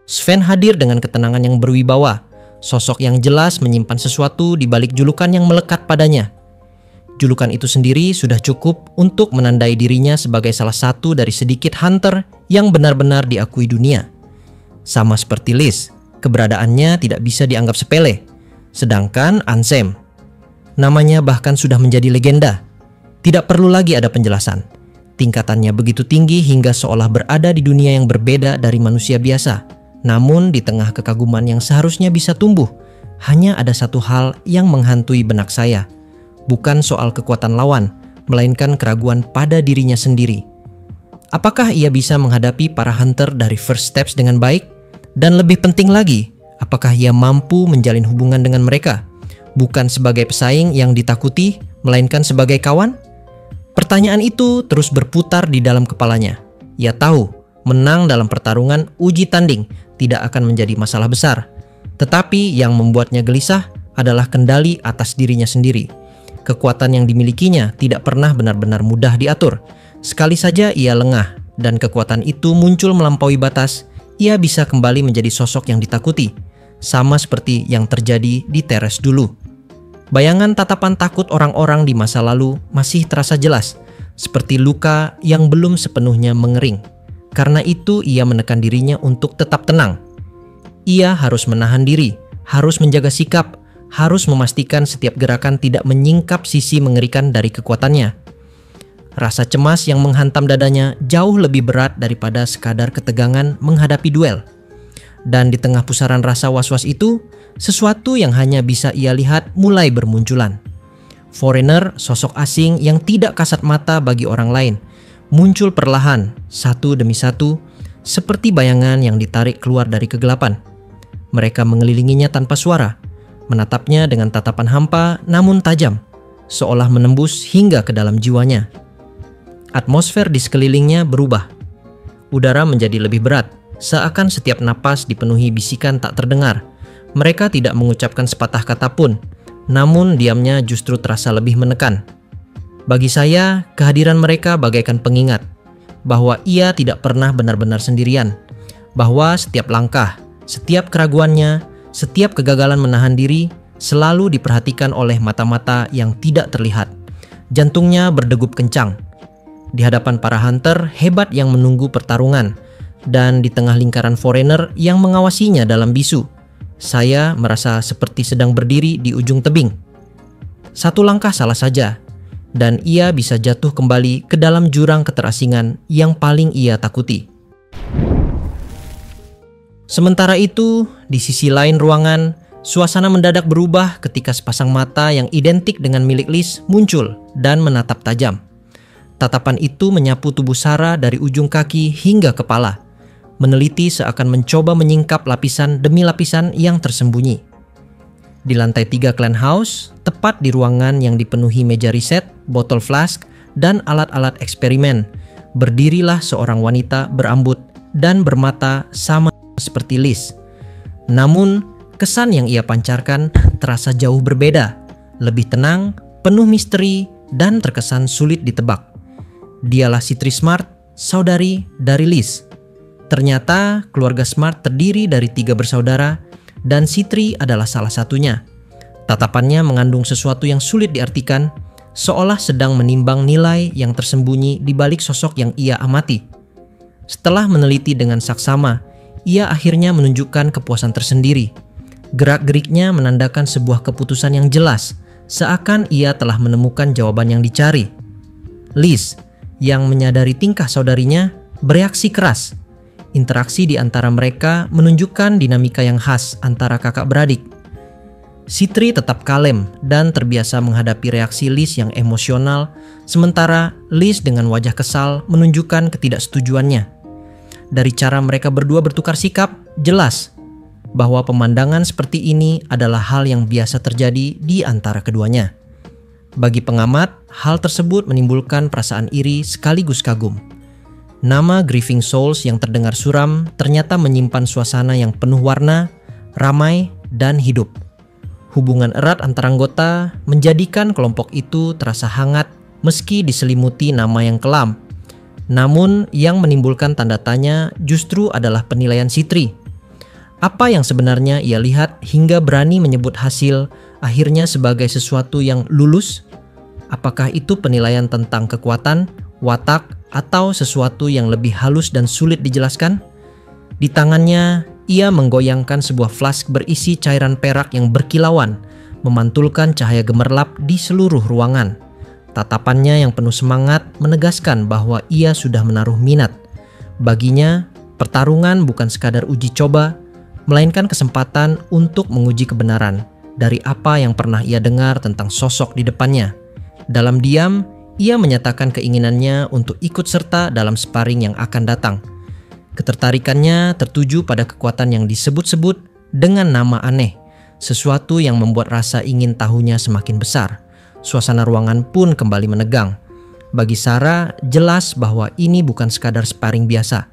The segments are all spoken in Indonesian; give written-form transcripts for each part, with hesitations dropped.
Sven hadir dengan ketenangan yang berwibawa. Sosok yang jelas menyimpan sesuatu di balik julukan yang melekat padanya. Julukan itu sendiri sudah cukup untuk menandai dirinya sebagai salah satu dari sedikit hunter yang benar-benar diakui dunia. Sama seperti Liz, keberadaannya tidak bisa dianggap sepele. Sedangkan Ansem, namanya bahkan sudah menjadi legenda. Tidak perlu lagi ada penjelasan. Tingkatannya begitu tinggi hingga seolah berada di dunia yang berbeda dari manusia biasa. Namun di tengah kekaguman yang seharusnya bisa tumbuh, hanya ada satu hal yang menghantui benak saya. Bukan soal kekuatan lawan, melainkan keraguan pada dirinya sendiri. Apakah ia bisa menghadapi para hunter dari First Steps dengan baik? Dan lebih penting lagi, apakah ia mampu menjalin hubungan dengan mereka? Bukan sebagai pesaing yang ditakuti, melainkan sebagai kawan? Pertanyaan itu terus berputar di dalam kepalanya. Ia tahu, menang dalam pertarungan uji tanding tidak akan menjadi masalah besar. Tetapi yang membuatnya gelisah adalah kendali atas dirinya sendiri. Kekuatan yang dimilikinya tidak pernah benar-benar mudah diatur. Sekali saja ia lengah dan kekuatan itu muncul melampaui batas, ia bisa kembali menjadi sosok yang ditakuti. Sama seperti yang terjadi di Teres dulu. Bayangan tatapan takut orang-orang di masa lalu masih terasa jelas, seperti luka yang belum sepenuhnya mengering. Karena itu ia menekan dirinya untuk tetap tenang. Ia harus menahan diri, harus menjaga sikap, harus memastikan setiap gerakan tidak menyingkap sisi mengerikan dari kekuatannya. Rasa cemas yang menghantam dadanya jauh lebih berat daripada sekadar ketegangan menghadapi duel. Dan di tengah pusaran rasa was-was itu, sesuatu yang hanya bisa ia lihat mulai bermunculan. Foreigner, sosok asing yang tidak kasat mata bagi orang lain, muncul perlahan, satu demi satu, seperti bayangan yang ditarik keluar dari kegelapan. Mereka mengelilinginya tanpa suara, menatapnya dengan tatapan hampa namun tajam, seolah menembus hingga ke dalam jiwanya. Atmosfer di sekelilingnya berubah. Udara menjadi lebih berat, seakan setiap napas dipenuhi bisikan tak terdengar. Mereka tidak mengucapkan sepatah kata pun, namun diamnya justru terasa lebih menekan. Bagi saya, kehadiran mereka bagaikan pengingat bahwa ia tidak pernah benar-benar sendirian, bahwa setiap langkah, setiap keraguannya, setiap kegagalan menahan diri selalu diperhatikan oleh mata-mata yang tidak terlihat. Jantungnya berdegup kencang di hadapan para hunter hebat yang menunggu pertarungan, dan di tengah lingkaran foreigner yang mengawasinya dalam bisu. Saya merasa seperti sedang berdiri di ujung tebing. Satu langkah salah saja, dan ia bisa jatuh kembali ke dalam jurang keterasingan yang paling ia takuti. Sementara itu, di sisi lain ruangan, suasana mendadak berubah ketika sepasang mata yang identik dengan milik Liz muncul dan menatap tajam. Tatapan itu menyapu tubuh Sarah dari ujung kaki hingga kepala, meneliti seakan mencoba menyingkap lapisan demi lapisan yang tersembunyi. Di lantai 3 Clan House, tepat di ruangan yang dipenuhi meja riset, botol flask, dan alat-alat eksperimen, berdirilah seorang wanita berambut dan bermata sama seperti Liz. Namun, kesan yang ia pancarkan terasa jauh berbeda, lebih tenang, penuh misteri, dan terkesan sulit ditebak. Dialah Citri Smart, saudari dari Liz. Ternyata keluarga Smart terdiri dari 3 bersaudara, dan Citri adalah salah satunya. Tatapannya mengandung sesuatu yang sulit diartikan, seolah sedang menimbang nilai yang tersembunyi di balik sosok yang ia amati. Setelah meneliti dengan saksama, ia akhirnya menunjukkan kepuasan tersendiri. Gerak-geriknya menandakan sebuah keputusan yang jelas, seakan ia telah menemukan jawaban yang dicari. Liz, yang menyadari tingkah saudarinya, bereaksi keras. Interaksi di antara mereka menunjukkan dinamika yang khas antara kakak beradik. Citri tetap kalem dan terbiasa menghadapi reaksi Liz yang emosional, sementara Liz dengan wajah kesal menunjukkan ketidaksetujuannya. Dari cara mereka berdua bertukar sikap, jelas bahwa pemandangan seperti ini adalah hal yang biasa terjadi di antara keduanya. Bagi pengamat, hal tersebut menimbulkan perasaan iri sekaligus kagum. Nama Grieving Souls yang terdengar suram ternyata menyimpan suasana yang penuh warna, ramai, dan hidup. Hubungan erat antara anggota menjadikan kelompok itu terasa hangat meski diselimuti nama yang kelam. Namun yang menimbulkan tanda tanya justru adalah penilaian Citri. Apa yang sebenarnya ia lihat hingga berani menyebut hasil akhirnya sebagai sesuatu yang lulus? Apakah itu penilaian tentang kekuatan, watak, atau sesuatu yang lebih halus dan sulit dijelaskan? Di tangannya, ia menggoyangkan sebuah flask berisi cairan perak yang berkilauan, memantulkan cahaya gemerlap di seluruh ruangan. Tatapannya yang penuh semangat menegaskan bahwa ia sudah menaruh minat. Baginya, pertarungan bukan sekadar uji coba, melainkan kesempatan untuk menguji kebenaran dari apa yang pernah ia dengar tentang sosok di depannya. Dalam diam, ia menyatakan keinginannya untuk ikut serta dalam sparring yang akan datang. Ketertarikannya tertuju pada kekuatan yang disebut-sebut dengan nama aneh, sesuatu yang membuat rasa ingin tahunya semakin besar. Suasana ruangan pun kembali menegang. Bagi Sarah, jelas bahwa ini bukan sekadar sparring biasa.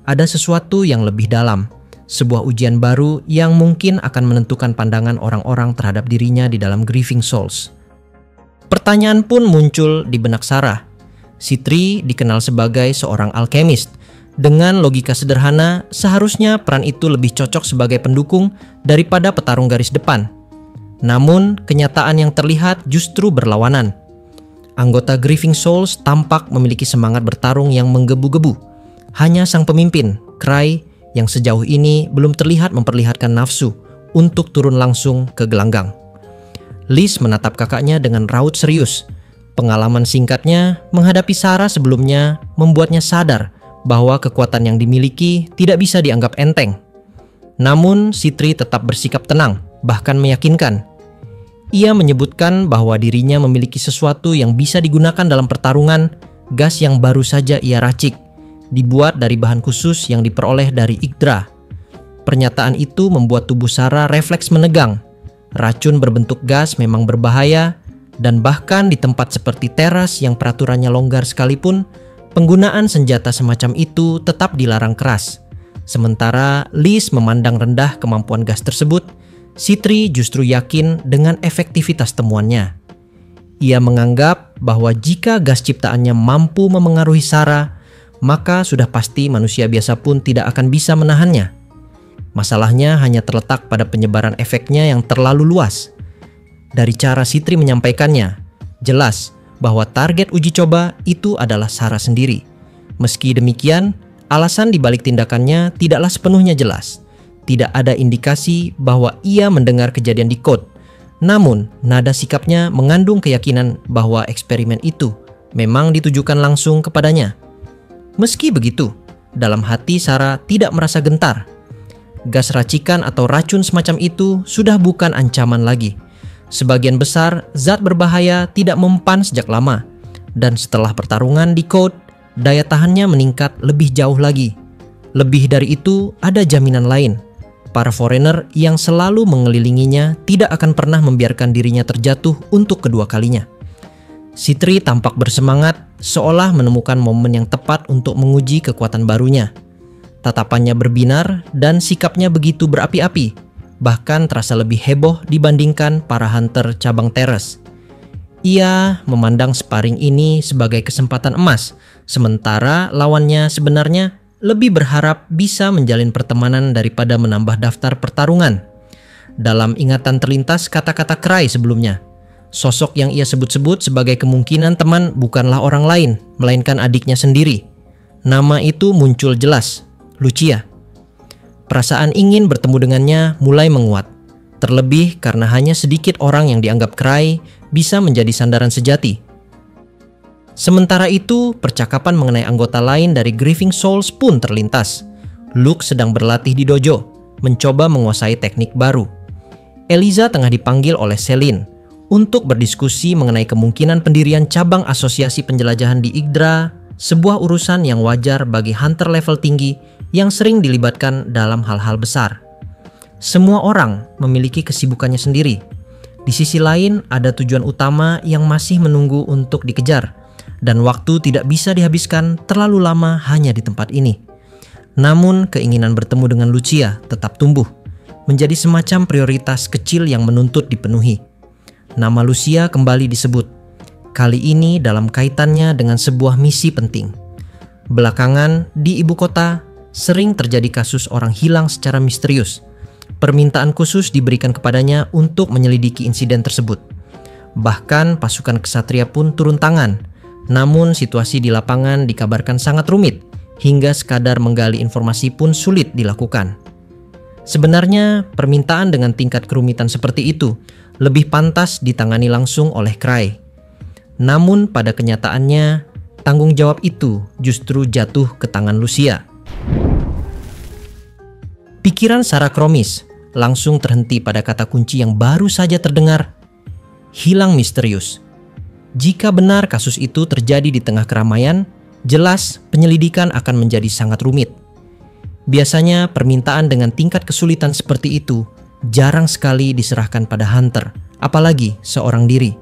Ada sesuatu yang lebih dalam. Sebuah ujian baru yang mungkin akan menentukan pandangan orang-orang terhadap dirinya di dalam Grieving Souls. Pertanyaan pun muncul di benak Sarah. Sitri dikenal sebagai seorang alkemis. Dengan logika sederhana, seharusnya peran itu lebih cocok sebagai pendukung daripada petarung garis depan. Namun, kenyataan yang terlihat justru berlawanan. Anggota Grieving Souls tampak memiliki semangat bertarung yang menggebu-gebu. Hanya sang pemimpin, Cry, yang sejauh ini belum terlihat memperlihatkan nafsu untuk turun langsung ke gelanggang. Liz menatap kakaknya dengan raut serius. Pengalaman singkatnya menghadapi Sarah sebelumnya membuatnya sadar bahwa kekuatan yang dimiliki tidak bisa dianggap enteng. Namun, Sitri tetap bersikap tenang, bahkan meyakinkan. Ia menyebutkan bahwa dirinya memiliki sesuatu yang bisa digunakan dalam pertarungan, gas yang baru saja ia racik, dibuat dari bahan khusus yang diperoleh dari Yggdra. Pernyataan itu membuat tubuh Sarah refleks menegang. Racun berbentuk gas memang berbahaya, dan bahkan di tempat seperti teras yang peraturannya longgar sekalipun, penggunaan senjata semacam itu tetap dilarang keras. Sementara Liz memandang rendah kemampuan gas tersebut, Sitri justru yakin dengan efektivitas temuannya. Ia menganggap bahwa jika gas ciptaannya mampu memengaruhi Sarah, maka sudah pasti manusia biasa pun tidak akan bisa menahannya. Masalahnya hanya terletak pada penyebaran efeknya yang terlalu luas. Dari cara Sitri menyampaikannya, jelas bahwa target uji coba itu adalah Sarah sendiri. Meski demikian, alasan dibalik tindakannya tidaklah sepenuhnya jelas. Tidak ada indikasi bahwa ia mendengar kejadian di Code. Namun, nada sikapnya mengandung keyakinan bahwa eksperimen itu memang ditujukan langsung kepadanya. Meski begitu, dalam hati Sarah tidak merasa gentar. Gas racikan atau racun semacam itu sudah bukan ancaman lagi. Sebagian besar zat berbahaya tidak mempan sejak lama. Dan setelah pertarungan di Code, daya tahannya meningkat lebih jauh lagi. Lebih dari itu, ada jaminan lain. Para foreigner yang selalu mengelilinginya tidak akan pernah membiarkan dirinya terjatuh untuk kedua kalinya. Sitri tampak bersemangat, seolah menemukan momen yang tepat untuk menguji kekuatan barunya. Tatapannya berbinar dan sikapnya begitu berapi-api, bahkan terasa lebih heboh dibandingkan para hunter cabang teres. Ia memandang sparring ini sebagai kesempatan emas, sementara lawannya sebenarnya lebih berharap bisa menjalin pertemanan daripada menambah daftar pertarungan. Dalam ingatan terlintas kata-kata Cry sebelumnya. Sosok yang ia sebut-sebut sebagai kemungkinan teman bukanlah orang lain, melainkan adiknya sendiri. Nama itu muncul jelas, Lucia. Perasaan ingin bertemu dengannya mulai menguat. Terlebih karena hanya sedikit orang yang dianggap Cry bisa menjadi sandaran sejati. Sementara itu, percakapan mengenai anggota lain dari Grieving Souls pun terlintas. Luke sedang berlatih di dojo, mencoba menguasai teknik baru. Eliza tengah dipanggil oleh Celine untuk berdiskusi mengenai kemungkinan pendirian cabang asosiasi penjelajahan di Yggdra, sebuah urusan yang wajar bagi hunter level tinggi yang sering dilibatkan dalam hal-hal besar. Semua orang memiliki kesibukannya sendiri. Di sisi lain, ada tujuan utama yang masih menunggu untuk dikejar, dan waktu tidak bisa dihabiskan terlalu lama hanya di tempat ini. Namun, keinginan bertemu dengan Lucia tetap tumbuh, menjadi semacam prioritas kecil yang menuntut dipenuhi. Nama Lucia kembali disebut, kali ini dalam kaitannya dengan sebuah misi penting. Belakangan, di ibu kota, sering terjadi kasus orang hilang secara misterius, Permintaan khusus diberikan kepadanya untuk menyelidiki insiden tersebut. Bahkan pasukan kesatria pun turun tangan. Namun situasi di lapangan dikabarkan sangat rumit, hingga sekadar menggali informasi pun sulit dilakukan. Sebenarnya permintaan dengan tingkat kerumitan seperti itu lebih pantas ditangani langsung oleh Cray. Namun pada kenyataannya, tanggung jawab itu justru jatuh ke tangan Lucia. Pikiran Sarah Kromis langsung terhenti pada kata kunci yang baru saja terdengar, hilang misterius. Jika benar kasus itu terjadi di tengah keramaian, jelas penyelidikan akan menjadi sangat rumit. Biasanya permintaan dengan tingkat kesulitan seperti itu jarang sekali diserahkan pada hunter, apalagi seorang diri.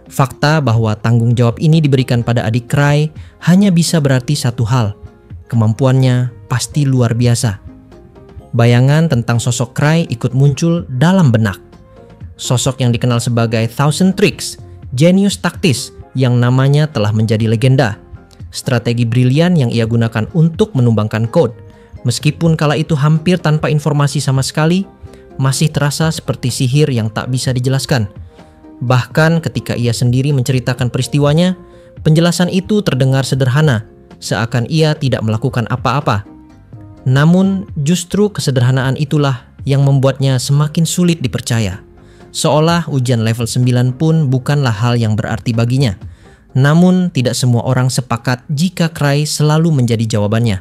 Fakta bahwa tanggung jawab ini diberikan pada adik Cray hanya bisa berarti satu hal, kemampuannya pasti luar biasa. Bayangan tentang sosok Cray ikut muncul dalam benak. Sosok yang dikenal sebagai Thousand Tricks, jenius taktis yang namanya telah menjadi legenda. Strategi brilian yang ia gunakan untuk menumbangkan code, meskipun kala itu hampir tanpa informasi sama sekali, masih terasa seperti sihir yang tak bisa dijelaskan. Bahkan ketika ia sendiri menceritakan peristiwanya, penjelasan itu terdengar sederhana, seakan ia tidak melakukan apa-apa. Namun justru kesederhanaan itulah yang membuatnya semakin sulit dipercaya. Seolah ujian level 9 pun bukanlah hal yang berarti baginya. Namun tidak semua orang sepakat jika Cray selalu menjadi jawabannya.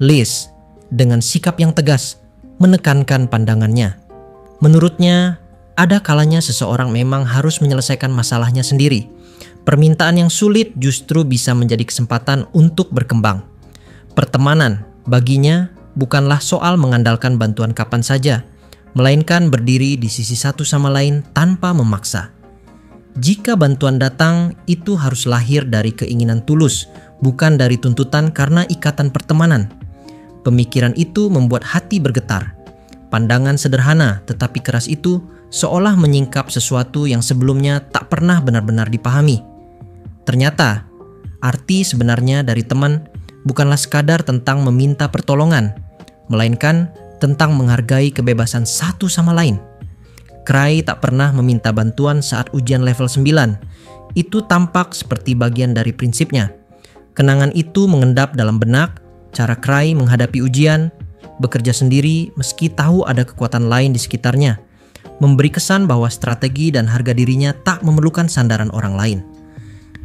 Liz dengan sikap yang tegas menekankan pandangannya. Menurutnya, ada kalanya seseorang memang harus menyelesaikan masalahnya sendiri. Permintaan yang sulit justru bisa menjadi kesempatan untuk berkembang. Pertemanan baginya bukanlah soal mengandalkan bantuan kapan saja, melainkan berdiri di sisi satu sama lain tanpa memaksa. Jika bantuan datang, itu harus lahir dari keinginan tulus, bukan dari tuntutan karena ikatan pertemanan. Pemikiran itu membuat hati bergetar. Pandangan sederhana tetapi keras itu seolah menyingkap sesuatu yang sebelumnya tak pernah benar-benar dipahami. Ternyata, arti sebenarnya dari teman bukanlah sekadar tentang meminta pertolongan, melainkan tentang menghargai kebebasan satu sama lain. Cray tak pernah meminta bantuan saat ujian level 9. Itu tampak seperti bagian dari prinsipnya. Kenangan itu mengendap dalam benak, cara Cray menghadapi ujian, bekerja sendiri meski tahu ada kekuatan lain di sekitarnya, memberi kesan bahwa strategi dan harga dirinya tak memerlukan sandaran orang lain.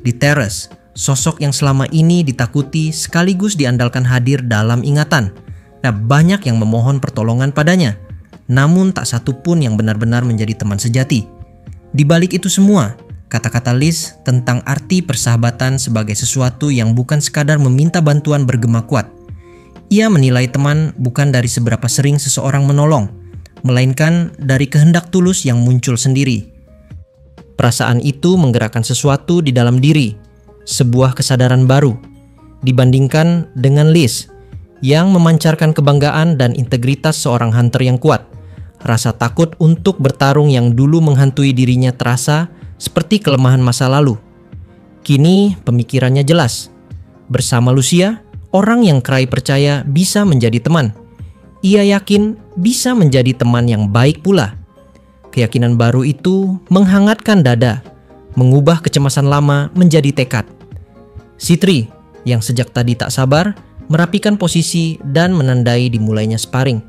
Di Terrace, sosok yang selama ini ditakuti sekaligus diandalkan hadir dalam ingatan. Nah, banyak yang memohon pertolongan padanya, namun tak satu pun yang benar-benar menjadi teman sejati. Di balik itu semua, kata-kata Liz tentang arti persahabatan sebagai sesuatu yang bukan sekadar meminta bantuan bergema kuat. Ia menilai teman bukan dari seberapa sering seseorang menolong, melainkan dari kehendak tulus yang muncul sendiri. Perasaan itu menggerakkan sesuatu di dalam diri, sebuah kesadaran baru, dibandingkan dengan Liz yang memancarkan kebanggaan dan integritas seorang hunter yang kuat. Rasa takut untuk bertarung yang dulu menghantui dirinya terasa seperti kelemahan masa lalu. Kini pemikirannya jelas. Bersama Lucia, orang yang Cray percaya bisa menjadi teman. Ia yakin bisa menjadi teman yang baik pula. Keyakinan baru itu menghangatkan dada, mengubah kecemasan lama menjadi tekad. Sitri yang sejak tadi tak sabar merapikan posisi dan menandai dimulainya sparring.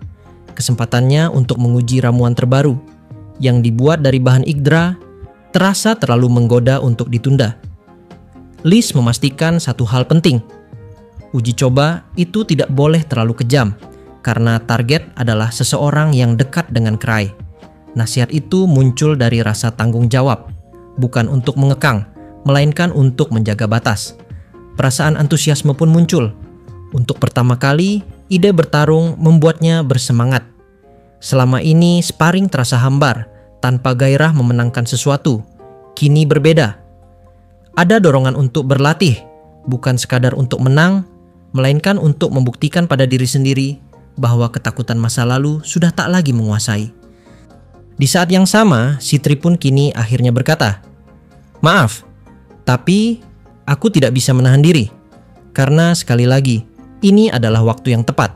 Kesempatannya untuk menguji ramuan terbaru yang dibuat dari bahan Yggdra terasa terlalu menggoda untuk ditunda. Liz memastikan satu hal penting. Uji coba itu tidak boleh terlalu kejam karena target adalah seseorang yang dekat dengan Cray. Nasihat itu muncul dari rasa tanggung jawab, bukan untuk mengekang, melainkan untuk menjaga batas. Perasaan antusiasme pun muncul. Untuk pertama kali, ide bertarung membuatnya bersemangat. Selama ini sparring terasa hambar, tanpa gairah memenangkan sesuatu. Kini berbeda. Ada dorongan untuk berlatih, bukan sekadar untuk menang, melainkan untuk membuktikan pada diri sendiri bahwa ketakutan masa lalu sudah tak lagi menguasai. Di saat yang sama, Sitri pun kini akhirnya berkata, "Maaf, tapi aku tidak bisa menahan diri. Karena sekali lagi, ini adalah waktu yang tepat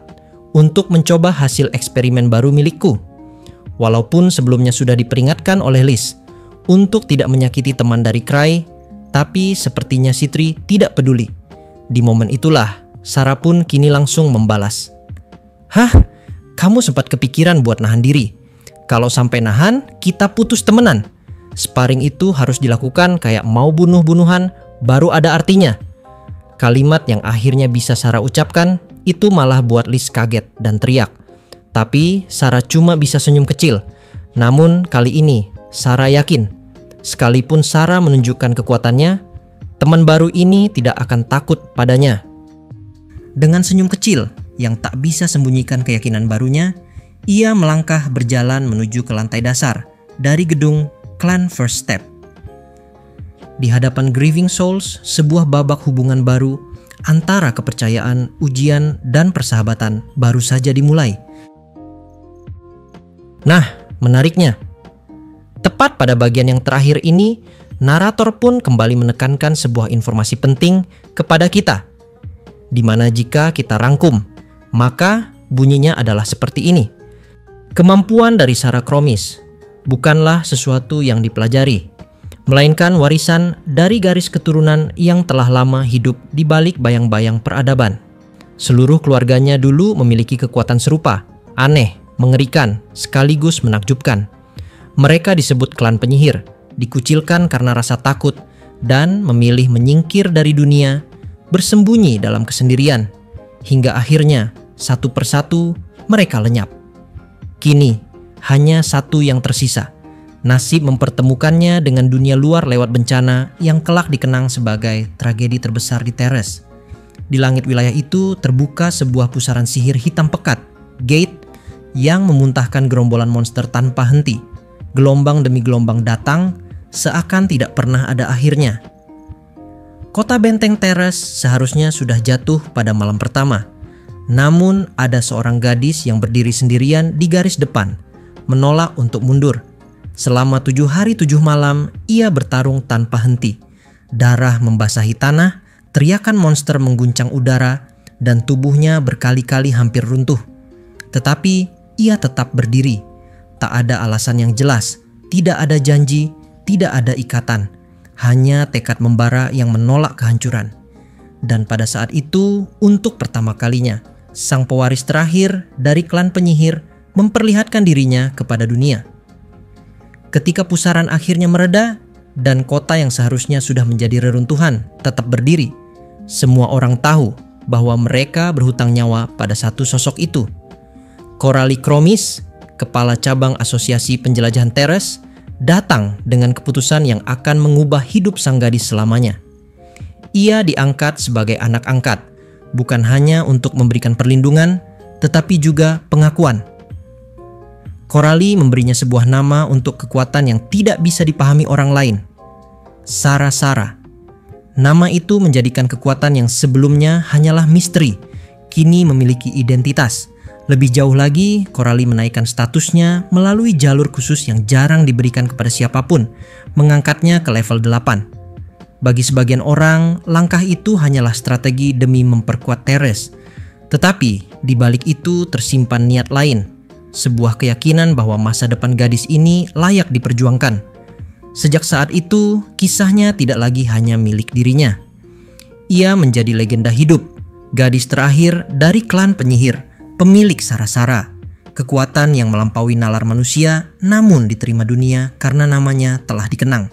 untuk mencoba hasil eksperimen baru milikku. Walaupun sebelumnya sudah diperingatkan oleh Liz untuk tidak menyakiti teman dari Cry, tapi sepertinya Sitri tidak peduli. Di momen itulah, Sarah pun kini langsung membalas. "Hah? Kamu sempat kepikiran buat nahan diri. Kalau sampai nahan, kita putus temenan. Sparring itu harus dilakukan kayak mau bunuh-bunuhan, baru ada artinya." Kalimat yang akhirnya bisa Sarah ucapkan, itu malah buat Liz kaget dan teriak. Tapi Sarah cuma bisa senyum kecil. Namun kali ini, Sarah yakin, sekalipun Sarah menunjukkan kekuatannya, teman baru ini tidak akan takut padanya. Dengan senyum kecil yang tak bisa sembunyikan keyakinan barunya, ia melangkah berjalan menuju ke lantai dasar dari gedung Clan First Step. Di hadapan Grieving Souls, sebuah babak hubungan baru antara kepercayaan, ujian, dan persahabatan baru saja dimulai. Nah, menariknya, tepat pada bagian yang terakhir ini, narator pun kembali menekankan sebuah informasi penting kepada kita, di mana jika kita rangkum, maka bunyinya adalah seperti ini. Kemampuan dari Sarah Kromis bukanlah sesuatu yang dipelajari, melainkan warisan dari garis keturunan yang telah lama hidup di balik bayang-bayang peradaban. Seluruh keluarganya dulu memiliki kekuatan serupa, aneh, mengerikan, sekaligus menakjubkan. Mereka disebut klan penyihir, dikucilkan karena rasa takut, dan memilih menyingkir dari dunia, bersembunyi dalam kesendirian, hingga akhirnya satu persatu mereka lenyap. Kini hanya satu yang tersisa. Nasib mempertemukannya dengan dunia luar lewat bencana yang kelak dikenang sebagai tragedi terbesar di Teres. Di langit wilayah itu terbuka sebuah pusaran sihir hitam pekat, Gate, yang memuntahkan gerombolan monster tanpa henti. Gelombang demi gelombang datang, seakan tidak pernah ada akhirnya. Kota benteng Teres seharusnya sudah jatuh pada malam pertama. Namun ada seorang gadis yang berdiri sendirian di garis depan, menolak untuk mundur. Selama 7 hari 7 malam, ia bertarung tanpa henti. Darah membasahi tanah, teriakan monster mengguncang udara, dan tubuhnya berkali-kali hampir runtuh. Tetapi ia tetap berdiri. Tak ada alasan yang jelas, tidak ada janji, tidak ada ikatan. Hanya tekad membara yang menolak kehancuran. Dan pada saat itu, untuk pertama kalinya, sang pewaris terakhir dari klan penyihir memperlihatkan dirinya kepada dunia. Ketika pusaran akhirnya mereda dan kota yang seharusnya sudah menjadi reruntuhan tetap berdiri, semua orang tahu bahwa mereka berhutang nyawa pada satu sosok itu. Coralie Kromis, kepala cabang Asosiasi Penjelajahan Teres, datang dengan keputusan yang akan mengubah hidup sang gadis selamanya. Ia diangkat sebagai anak angkat, bukan hanya untuk memberikan perlindungan, tetapi juga pengakuan. Coralie memberinya sebuah nama untuk kekuatan yang tidak bisa dipahami orang lain. Sarah. Nama itu menjadikan kekuatan yang sebelumnya hanyalah misteri, kini memiliki identitas. Lebih jauh lagi, Coralie menaikkan statusnya melalui jalur khusus yang jarang diberikan kepada siapapun, mengangkatnya ke level 8. Bagi sebagian orang, langkah itu hanyalah strategi demi memperkuat Teres. Tetapi di balik itu tersimpan niat lain. Sebuah keyakinan bahwa masa depan gadis ini layak diperjuangkan. Sejak saat itu, kisahnya tidak lagi hanya milik dirinya. Ia menjadi legenda hidup, gadis terakhir dari klan penyihir, pemilik Sara-Sara, kekuatan yang melampaui nalar manusia namun diterima dunia karena namanya telah dikenang.